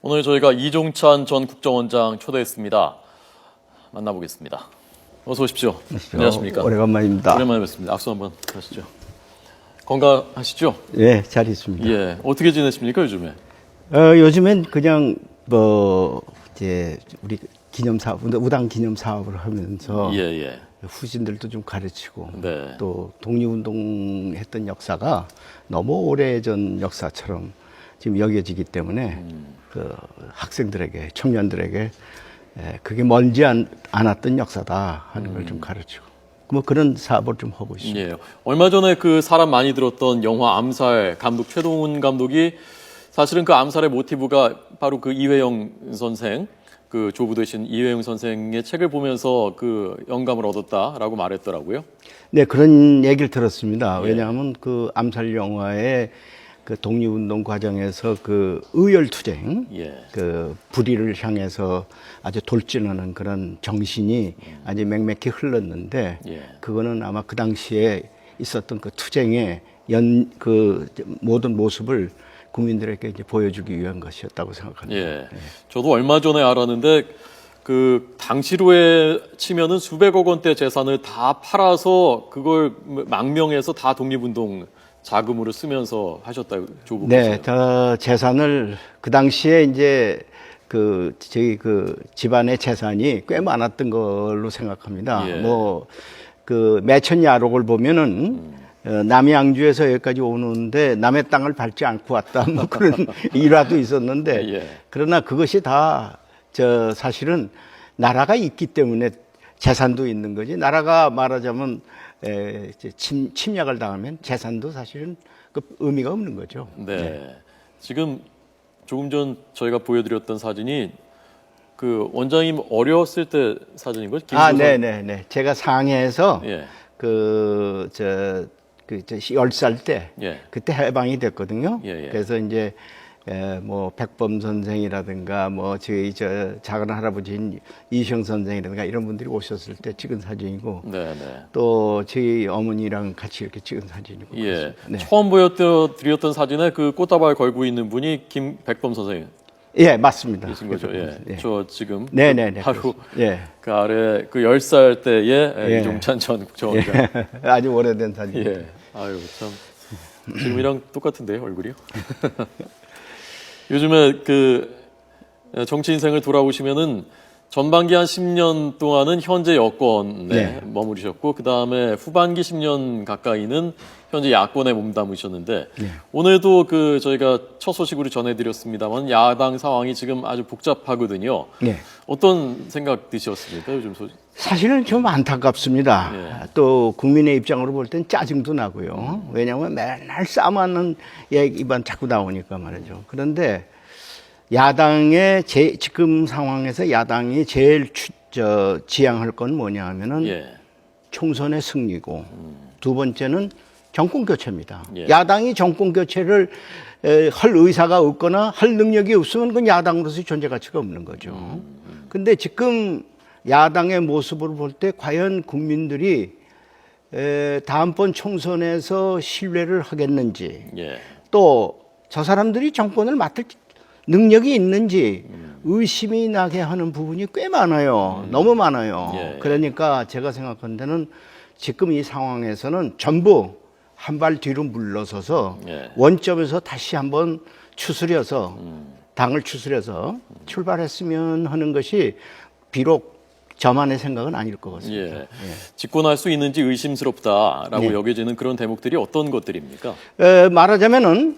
오늘 저희가 이종찬 전 국정원장 초대했습니다. 만나보겠습니다. 어서 오십시오. 안녕하십니까? 오래간만입니다. 오랜만에 뵙습니다. 악수 한번 하시죠. 건강하시죠? 예, 잘 있습니다. 예. 어떻게 지내십니까, 요즘에? 요즘엔 그냥 이제 우리 기념 사업, 우당 기념 사업을 하면서 예. 후진들도 좀 가르치고 네. 또 독립운동 했던 역사가 너무 오래전 역사처럼 지금 여겨지기 때문에 그 학생들에게, 청년들에게 그게 멀지 않았던 역사다 하는 걸 좀 가르치고 뭐 그런 사업을 좀 하고 있습니다. 예. 얼마 전에 그 사람 많이 들었던 영화 암살 감독 최동훈 감독이 사실은 그 암살의 모티브가 바로 그 이회영 선생, 그 조부 되신 이회영 선생의 책을 보면서 그 영감을 얻었다라고 말했더라고요. 네, 그런 얘기를 들었습니다. 예. 왜냐하면 그 암살 영화의 그 독립운동 과정에서 그 의열투쟁, 예. 그 불의를 향해서 아주 돌진하는 그런 정신이 아주 맹맥히 흘렀는데, 예. 그거는 아마 그 당시에 있었던 그 투쟁의 그 모든 모습을 국민들에게 이제 보여주기 위한 것이었다고 생각합니다. 예. 저도 얼마 전에 알았는데 그 당시로에 치면은 수백억 원대 재산을 다 팔아서 그걸 망명해서 다 독립운동 자금으로 쓰면서 하셨다고 조부께서. 네, 저 재산을 그 당시에 이제 저희 그 집안의 재산이 꽤 많았던 걸로 생각합니다. 예. 그 매천야록을 보면은 남양주에서 여기까지 오는데 남의 땅을 밟지 않고 왔다 뭐 그런 일화도 있었는데 예. 그러나 그것이 다 사실은 나라가 있기 때문에 재산도 있는 거지. 나라가 말하자면 침략을 당하면 재산도 사실은 그 의미가 없는 거죠. 네. 지금 조금 전 저희가 보여드렸던 사진이 그 원장님 어렸을 때 사진인 거죠? 네네네. 제가 상해에서 예. 10살 때 예. 그때 해방이 됐거든요. 예. 그래서 이제 뭐 백범 선생이라든가 뭐 저희 작은 할아버지인 이시영 선생이라든가 이런 분들이 오셨을 때 찍은 사진이고 네네. 또 저희 어머니랑 같이 이렇게 찍은 사진이고. 예. 그렇습니다. 네. 처음 보여드렸던 사진에 그 꽃다발 걸고 있는 분이 백범 선생님. 예, 맞습니다. 이신 거죠. 예. 예. 저 지금 네네네. 바로 예. 그 아래 그 10살 때의 예. 이종찬 전 국정원장. 예. 아주 오래된 사진. 예. 아유 참 지금이랑 똑같은데요 얼굴이요. 요즘에 그 정치 인생을 돌아오시면은 전반기 한 10년 동안은 현재 여권에 네. 머무르셨고 그 다음에 후반기 10년 가까이는 현재 야권에 몸담으셨는데 네. 오늘도 그 저희가 첫 소식으로 전해드렸습니다만 야당 상황이 지금 아주 복잡하거든요. 네. 어떤 생각 드셨습니까 요즘 소식? 사실은 좀 안타깝습니다. 예. 또 국민의 입장으로 볼 땐 짜증도 나고요. 왜냐하면 맨날 싸움하는 얘기만 자꾸 나오니까 말이죠. 그런데 야당의 지금 상황에서 야당이 제일 지향할 건 뭐냐 하면은 예. 총선의 승리고 두 번째는 정권 교체입니다. 예. 야당이 정권 교체를 할 의사가 없거나 할 능력이 없으면 그건 야당으로서의 존재 가치가 없는 거죠. 근데 지금 야당의 모습을 볼 때 과연 국민들이 다음번 총선에서 신뢰를 하겠는지 예. 또 저 사람들이 정권을 맡을 능력이 있는지 의심이 나게 하는 부분이 꽤 많아요. 너무 많아요. 예. 그러니까 제가 생각한 데는 지금 이 상황에서는 전부 한 발 뒤로 물러서서 예. 원점에서 다시 한번 추스려서 당을 추스려서 출발했으면 하는 것이 비록 저만의 생각은 아닐 것 같습니다. 예. 집권할 수 있는지 의심스럽다라고 네. 여겨지는 그런 대목들이 어떤 것들입니까? 말하자면은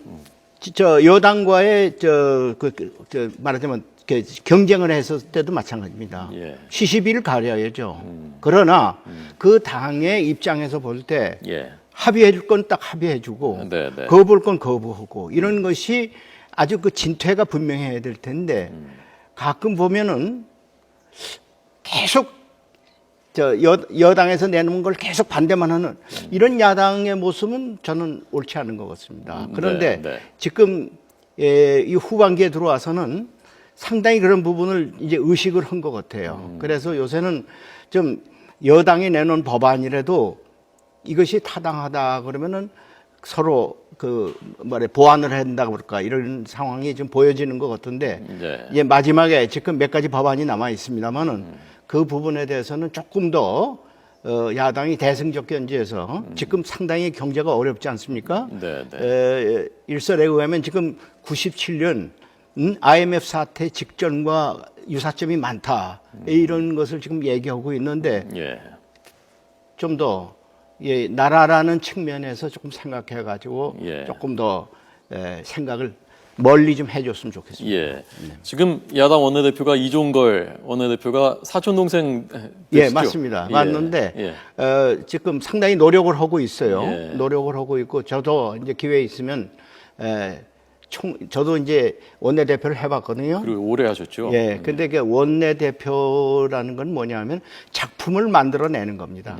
여당과의 말하자면 경쟁을 했을 때도 마찬가지입니다. 예. 시시비를 가려야죠. 그러나 그 당의 입장에서 볼 때 예. 합의해 줄 건 딱 합의해 주고 네, 네. 거부할 건 거부하고 이런 것이 아주 그 진퇴가 분명해야 될 텐데 가끔 보면은 계속 여당에서 내놓은 걸 계속 반대만 하는 이런 야당의 모습은 저는 옳지 않은 것 같습니다. 그런데 네, 네. 지금 이 후반기에 들어와서는 상당히 그런 부분을 이제 의식을 한 것 같아요. 그래서 요새는 좀 여당이 내놓은 법안이라도 이것이 타당하다 그러면은 서로 보완을 한다고 그럴까 이런 상황이 좀 보여지는 것 같은데 네. 이제 마지막에 지금 몇 가지 법안이 남아 있습니다만은 그 부분에 대해서는 조금 더 야당이 대승적 견지에서 지금 상당히 경제가 어렵지 않습니까? 네, 네. 일설에 의하면 지금 97년 IMF 사태 직전과 유사점이 많다 이런 것을 지금 얘기하고 있는데 예. 좀 더 나라라는 측면에서 조금 생각해가지고 예. 조금 더 생각을 멀리 좀 해줬으면 좋겠습니다. 예. 지금 야당 원내대표가 이종걸 원내대표가 사촌 동생 예, 되시죠? 맞습니다. 예. 맞는데 예. 지금 상당히 노력을 하고 있어요. 예. 노력을 하고 있고 저도 이제 기회 있으면 저도 이제 원내대표를 해봤거든요. 그리고 오래 하셨죠? 예, 근데 그 원내대표라는 건 뭐냐면 작품을 만들어내는 겁니다.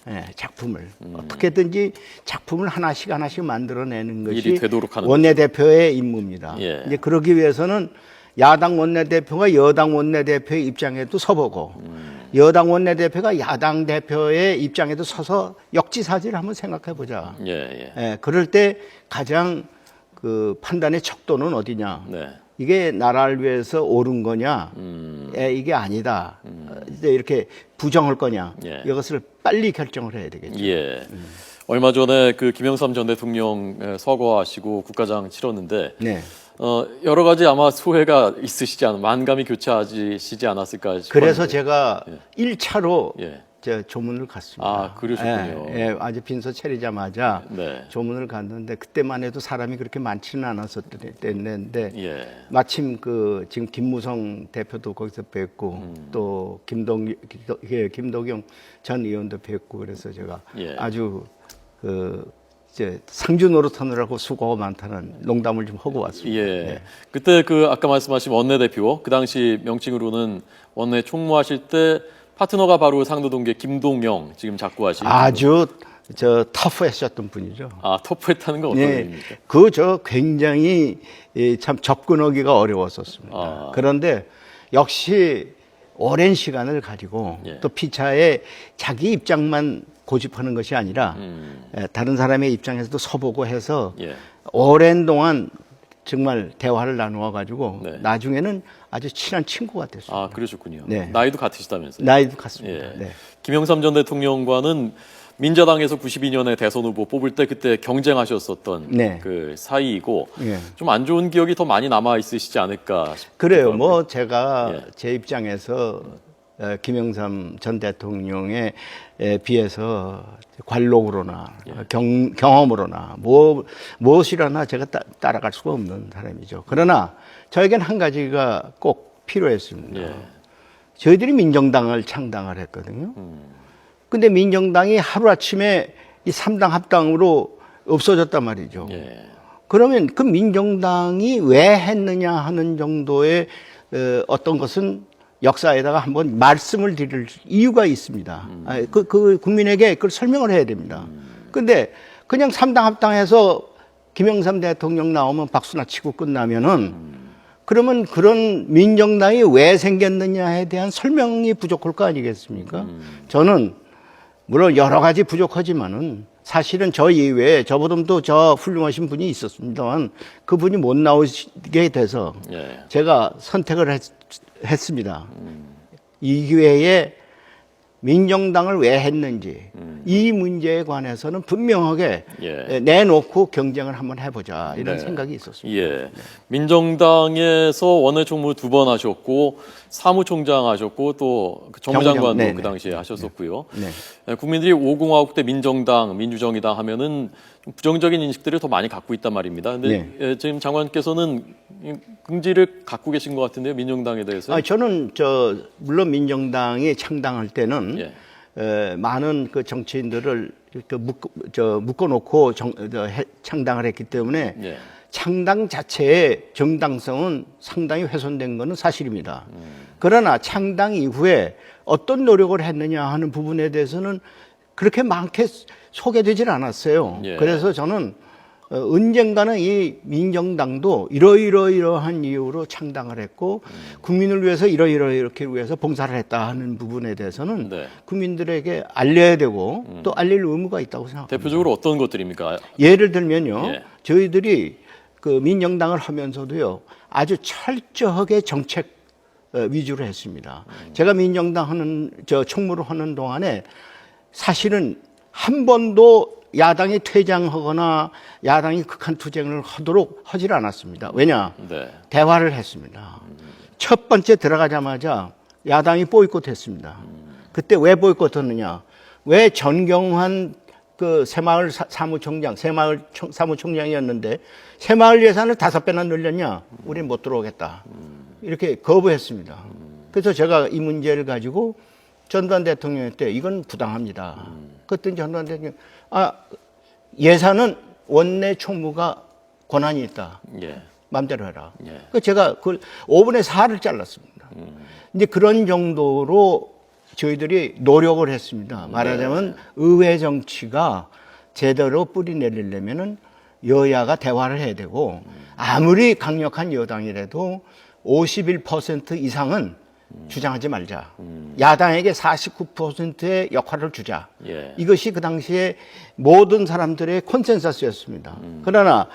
예, 작품을 어떻게든지 작품을 하나씩 만들어내는 것이 일이 되도록 하는 원내대표의 임무입니다. 예. 이제 그러기 위해서는 야당 원내대표가 여당 원내대표의 입장에도 서보고 여당 원내대표가 야당 대표의 입장에도 서서 역지사지를 한번 생각해 보자. 예, 예. 예, 그럴 때 가장 그 판단의 척도는 어디냐? 네. 이게 나라를 위해서 옳은 거냐? 이게 아니다. 이제 이렇게 부정할 거냐? 예. 이것을 빨리 결정을 해야 되겠죠. 예. 얼마 전에 그 김영삼 전 대통령 서거하시고 국가장 치렀는데 네. 여러 가지 아마 소회가 있으시지 않 만감이 교차하시지 않았을까 싶어요. 그래서 제가 1차로 예. 조문을 갔습니다. 아, 그러셨군요. 예, 아주 빈소 차리자마자 네. 조문을 갔는데 그때만 해도 사람이 그렇게 많지는 않았었을 때인데 예. 마침 지금 김무성 대표도 거기서 뵙고 또 김도경 전 의원도 뵙고 그래서 제가 예. 아주 이제 상주 노릇하느라고 수고가 많다는 농담을 좀 하고 왔습니다. 예. 그때 아까 말씀하신 원내대표 그 당시 명칭으로는 원내 총무하실 때 파트너가 바로 상도동계 김동영 지금 작고하신 아주 터프했었던 분이죠. 아, 터프했다는 건 어떤 네, 의미입니까? 굉장히 참 접근하기가 어려웠었습니다. 아. 그런데 역시 오랜 시간을 가지고 예. 또 피차에 자기 입장만 고집하는 것이 아니라 다른 사람의 입장에서도 서보고 해서 예. 오랜 동안 정말 대화를 나누어 가지고 네. 나중에는 아주 친한 친구가 됐습니다. 아, 그러셨군요. 네. 나이도 같으시다면서요? 나이도 같습니다. 예. 네. 김영삼 전 대통령과는 민자당에서 92년에 대선 후보 뽑을 때 그때 경쟁하셨었던 네. 그 사이이고 예. 좀 안 좋은 기억이 더 많이 남아 있으시지 않을까 싶어요. 그래요. 뭐 제가 예. 제 입장에서 김영삼 전 대통령에 비해서 관록으로나 경험으로나 무엇이라나 제가 따라갈 수가 없는 사람이죠. 그러나 저에겐 한 가지가 꼭 필요했습니다. 예. 저희들이 민정당을 창당을 했거든요. 근데 민정당이 하루아침에 이 3당 합당으로 없어졌단 말이죠. 예. 그러면 그 민정당이 왜 했느냐 하는 정도의 어떤 것은 역사에다가 한번 말씀을 드릴 이유가 있습니다. 그 국민에게 그걸 설명을 해야 됩니다. 근데 그냥 3당 합당해서 김영삼 대통령 나오면 박수나 치고 끝나면은 그러면 그런 민정당이 왜 생겼느냐에 대한 설명이 부족할 거 아니겠습니까? 저는 물론 여러 가지 부족하지만은 사실은 저 이외에 저보다도 저 훌륭하신 분이 있었습니다만 그분이 못 나오게 돼서 예. 제가 선택을 했습니다. 이 기회에 민정당을 왜 했는지 이 문제에 관해서는 분명하게 예. 내놓고 경쟁을 한번 해보자 이런 네. 생각이 있었습니다. 예. 민정당에서 원내 총무 2번 하셨고 사무총장 하셨고 또 정무장관도 네, 그 네. 당시에 하셨었고요. 네. 국민들이 5공화국 때 민정당, 민주정의당 하면은 좀 부정적인 인식들을 더 많이 갖고 있단 말입니다. 근데 네. 지금 장관께서는 긍지를 갖고 계신 것 같은데요, 민정당에 대해서. 저는 물론 민정당이 창당할 때는 예. 많은 그 정치인들을 이렇게 묶어놓고 창당을 했기 때문에 예. 창당 자체의 정당성은 상당히 훼손된 것은 사실입니다. 그러나 창당 이후에 어떤 노력을 했느냐 하는 부분에 대해서는 그렇게 많게 소개되질 않았어요. 예. 그래서 저는 언젠가는 이 민정당도 이러이러한 이유로 창당을 했고 국민을 위해서 이렇게 위해서 봉사를 했다 하는 부분에 대해서는 네. 국민들에게 알려야 되고 또 알릴 의무가 있다고 생각합니다. 대표적으로 어떤 것들입니까? 예를 들면요. 예. 저희들이 그 민정당을 하면서도요. 아주 철저하게 정책 위주로 했습니다. 제가 민정당 하는 총무를 하는 동안에 사실은 한 번도 야당이 퇴장하거나 야당이 극한 투쟁을 하도록 하질 않았습니다. 왜냐? 네. 대화를 했습니다. 첫 번째 들어가자마자 야당이 보이콧했습니다. 그때 왜 보이콧했느냐? 왜 전경환 그 새마을 사무총장이었는데 새마을 예산을 5배나 늘렸냐? 우린 못 들어오겠다. 이렇게 거부했습니다. 그래서 제가 이 문제를 가지고 전두환 대통령한테 이건 부당합니다. 그랬더니 전두환 대통령 예산은 원내 총무가 권한이 있다. 예. 마음대로 해라. 예. 그래서 제가 그걸 5분의 4를 잘랐습니다. 이제 그런 정도로 저희들이 노력을 했습니다. 말하자면 의회 정치가 제대로 뿌리 내리려면은 여야가 대화를 해야 되고 아무리 강력한 여당이라도 51% 이상은 주장하지 말자. 야당에게 49%의 역할을 주자. 예. 이것이 그 당시에 모든 사람들의 콘센서스였습니다. 그러나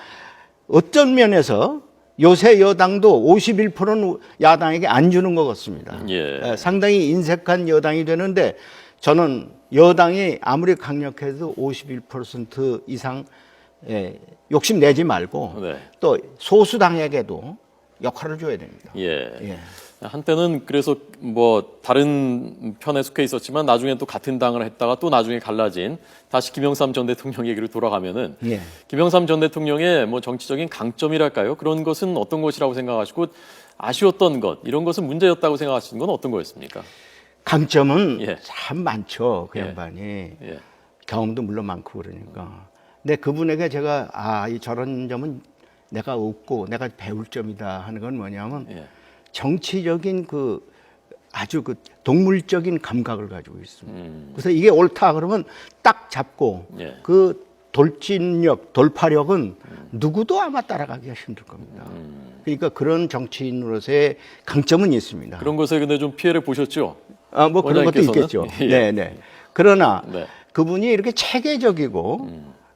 어떤 면에서 요새 여당도 51%는 야당에게 안 주는 것 같습니다. 예. 상당히 인색한 여당이 되는데 저는 여당이 아무리 강력해도 51% 이상 욕심내지 말고 네. 또 소수당에게도 역할을 줘야 됩니다. 예. 예. 한때는 그래서 뭐 다른 편에 속해 있었지만 나중에 또 같은 당을 했다가 또 나중에 갈라진 다시 김영삼 전 대통령 얘기로 돌아가면은 예. 김영삼 전 대통령의 뭐 정치적인 강점이랄까요? 그런 것은 어떤 것이라고 생각하시고 아쉬웠던 것 이런 것은 문제였다고 생각하시는 건 어떤 거였습니까? 강점은 예. 참 많죠. 그 예. 양반이. 예. 경험도 물론 많고 그러니까. 근데 그분에게 제가 이 저런 점은 내가 없고 내가 배울 점이다 하는 건 뭐냐면 예. 정치적인 아주 동물적인 감각을 가지고 있습니다. 그래서 이게 옳다 그러면 딱 잡고 예. 그 돌진력, 돌파력은 누구도 아마 따라가기가 힘들 겁니다. 그러니까 그런 정치인으로서의 강점은 있습니다. 그런 것에 근데 좀 피해를 보셨죠? 뭐 그런 것도 원장님께서는? 있겠죠. 예. 네네. 그러나 네. 그분이 이렇게 체계적이고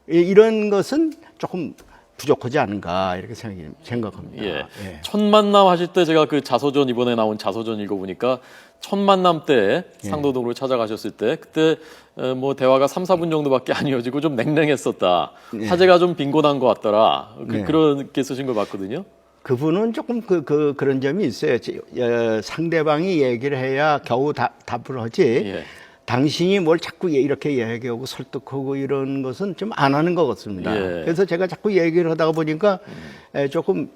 이런 것은 조금 부족하지 않은가 이렇게 생각합니다. 예. 예. 첫 만남 하실 때 제가 그 자서전 이번에 나온 자서전 읽어보니까 첫 만남 때 상도동으로 찾아가셨을 때 그때 뭐 대화가 3, 4분 정도밖에 안 이어지고 좀 냉랭했었다. 화제가 좀 빈곤한 것 같더라. 네. 그렇게 쓰신 걸 봤거든요. 그분은 조금 그런 점이 있어요. 상대방이 얘기를 해야 겨우 답을 하지. 예. 당신이 뭘 자꾸 이렇게 얘기하고 설득하고 이런 것은 좀 안 하는 것 같습니다. 예. 그래서 제가 자꾸 얘기를 하다가 보니까 조금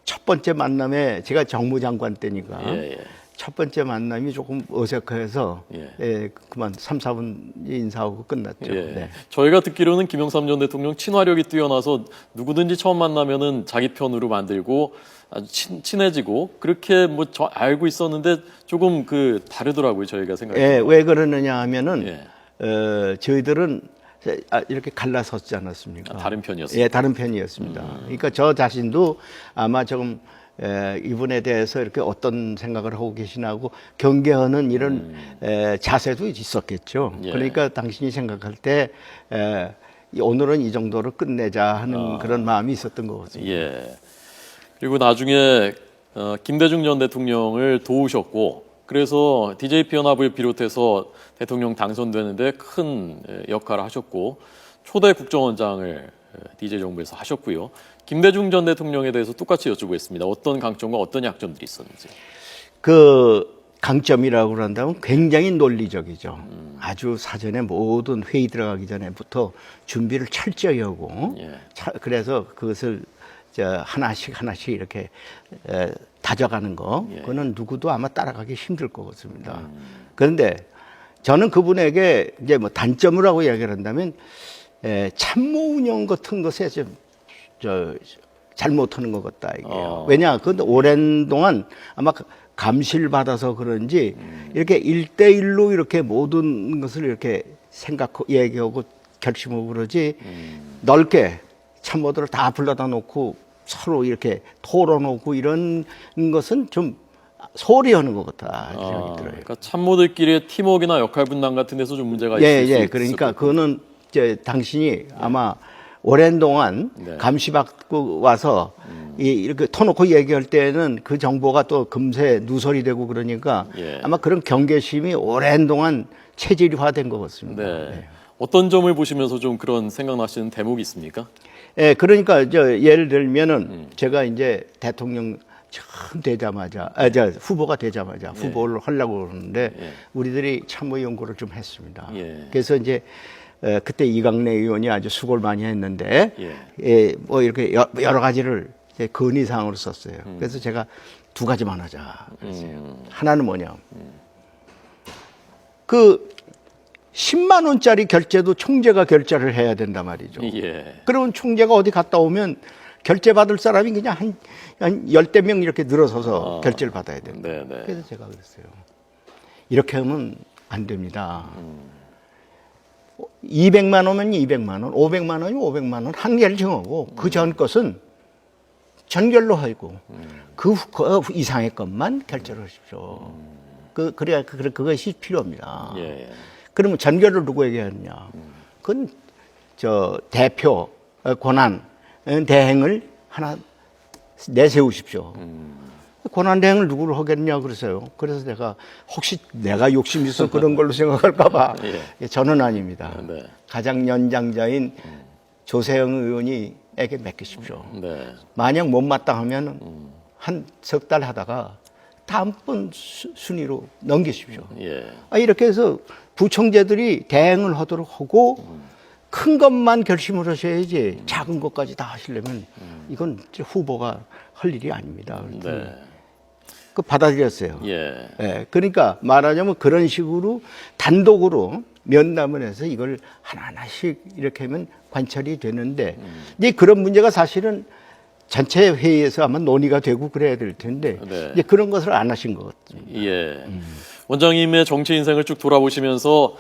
첫 번째 만남에 제가 정무장관 때니까 예, 예. 첫 번째 만남이 조금 어색해서 예. 그만 3, 4분 인사하고 끝났죠. 예. 네. 저희가 듣기로는 김영삼 전 대통령 친화력이 뛰어나서 누구든지 처음 만나면은 자기 편으로 만들고 아주 친해지고 그렇게 뭐 저 알고 있었는데 조금 다르더라고요 저희가 생각해. 예, 왜 그러느냐 하면은 예. 저희들은 이렇게 갈라섰지 않았습니까? 다른 편이었어요. 예, 다른 편이었습니다. 그러니까 저 자신도 아마 조금 이분에 대해서 이렇게 어떤 생각을 하고 계시나 하고 경계하는 이런 자세도 있었겠죠. 예. 그러니까 당신이 생각할 때 오늘은 이 정도로 끝내자 하는 그런 마음이 있었던 것 같습니다. 예. 그리고 나중에 김대중 전 대통령을 도우셨고 그래서 DJP 연합을 비롯해서 대통령 당선되는데 큰 역할을 하셨고 초대 국정원장을 DJ 정부에서 하셨고요. 김대중 전 대통령에 대해서 똑같이 여쭤보겠습니다. 어떤 강점과 어떤 약점들이 있었는지. 그 강점이라고 그런다면 굉장히 논리적이죠. 아주 사전에 모든 회의 들어가기 전에부터 준비를 철저히 하고 예. 그래서 그것을 하나씩 이렇게 다져가는 거 그거는 누구도 아마 따라가기 힘들 것 같습니다. 그런데 저는 그분에게 이제 뭐 단점이라고 이야기를 한다면 참모 운영 같은 것에 좀 잘못하는 것 같다 이게요. 왜냐, 그 오랜 동안 아마 감시를 받아서 그런지 이렇게 1대1로 이렇게 모든 것을 이렇게 생각하고 얘기하고 결심하고 그러지 넓게 참모들을 다 불러다 놓고 서로 이렇게 토론하고 이런 것은 좀 소홀히 하는 것 같다 이런 생각이 들어요. 그러니까 참모들끼리의 팀워크나 역할 분담 같은 데서 좀 문제가 예, 있을 수 예. 있을 그러니까 거고. 그거는 이제 당신이 아마 오랜 동안 감시받고 와서 이렇게 터놓고 얘기할 때는 그 정보가 또 금세 누설이 되고 그러니까 아마 그런 경계심이 오랜 동안 체질화된 것 같습니다. 네. 어떤 점을 보시면서 좀 그런 생각나시는 대목이 있습니까? 예, 그러니까 예를 들면은 제가 이제 대통령 처음 되자마자, 후보가 되자마자 후보를 하려고 그러는데 우리들이 참모 연구를 좀 했습니다. 그래서 이제 그때 이강래 의원이 아주 수고를 많이 했는데, 뭐 이렇게 여러 가지를 이제 건의사항으로 썼어요. 그래서 제가 두 가지만 하자. 그랬어요. 하나는 뭐냐. 그 10만 원짜리 결제도 총재가 결제를 해야 된단 말이죠. 그러면 총재가 어디 갔다 오면 결제 받을 사람이 그냥 한 열대 명 이렇게 늘어서서 결제를 받아야 된다. 그래서 제가 그랬어요. 이렇게 하면 안 됩니다. 200만 원이면 200만 원, 500만 원이면 500만 원 한계를 정하고 그 전 것은 전결로 하고 그 이상의 것만 결제를 하십시오. 그래야 그것이 필요합니다. 그러면 전결을 누구에게 하느냐? 그건 대표 권한 대행을 하나 내세우십시오. 권한 대행을 누구를 하겠냐 그러세요. 그래서 내가 혹시 내가 욕심이 있어 그런 걸로 생각할까봐 저는 아닙니다. 가장 연장자인 조세영 의원이에게 맡기십시오. 만약 못마땅하면 한 석 달 하다가 다음번 순위로 넘기십시오. 이렇게 해서 부총재들이 대행을 하도록 하고 큰 것만 결심을 하셔야지 작은 것까지 다 하시려면 이건 후보가 할 일이 아닙니다. 그 받아들였어요. 그러니까 말하자면 그런 식으로 단독으로 면담을 해서 이걸 하나하나씩 이렇게 하면 관찰이 되는데 이제 그런 문제가 사실은 전체 회의에서 아마 논의가 되고 그래야 될 텐데 이제 그런 것을 안 하신 것 같습니다. 원장님의 정치 인생을 쭉 돌아보시면서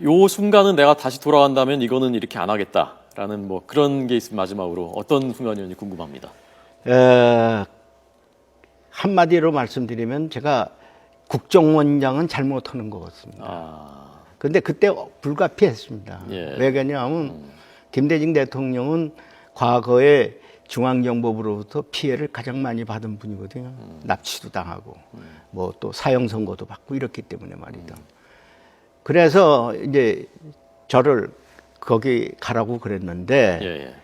요 순간은 내가 다시 돌아간다면 이거는 이렇게 안 하겠다라는 뭐 그런 게 있으면 마지막으로 어떤 순간이었는지 궁금합니다. 한마디로 말씀드리면 제가 국정원장은 잘못하는 것 같습니다. 그런데 그때 불가피했습니다. 왜 그러냐면 김대중 대통령은 과거에 중앙정보부로부터 피해를 가장 많이 받은 분이거든요. 납치도 당하고 뭐 또 사형 선고도 받고 이렇기 때문에 말이다. 그래서 이제 저를 거기 가라고 그랬는데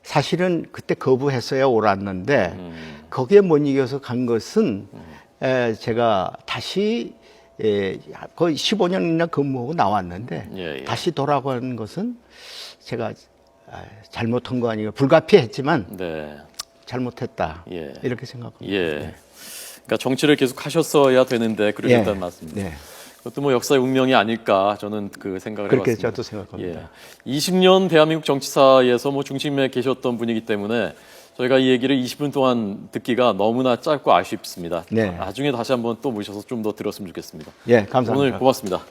사실은 그때 거부했어야 옳았는데 거기에 못 이겨서 간 것은 제가 다시 거의 15년이나 근무하고 나왔는데 다시 돌아간 것은 제가 잘못한 거 아니고 불가피했지만 잘못했다 이렇게 생각합니다. 그러니까 정치를 계속 하셨어야 되는데 그러셨다는 말씀입니다. 그것도 뭐 역사의 운명이 아닐까 저는 그 생각을 그렇게 해봤습니다. 저도 생각합니다. 20년 대한민국 정치사에서 뭐 중심에 계셨던 분이기 때문에 저희가 이 얘기를 20분 동안 듣기가 너무나 짧고 아쉽습니다. 나중에 다시 한번 또 모셔서 좀 더 들었으면 좋겠습니다. 감사합니다. 오늘 고맙습니다.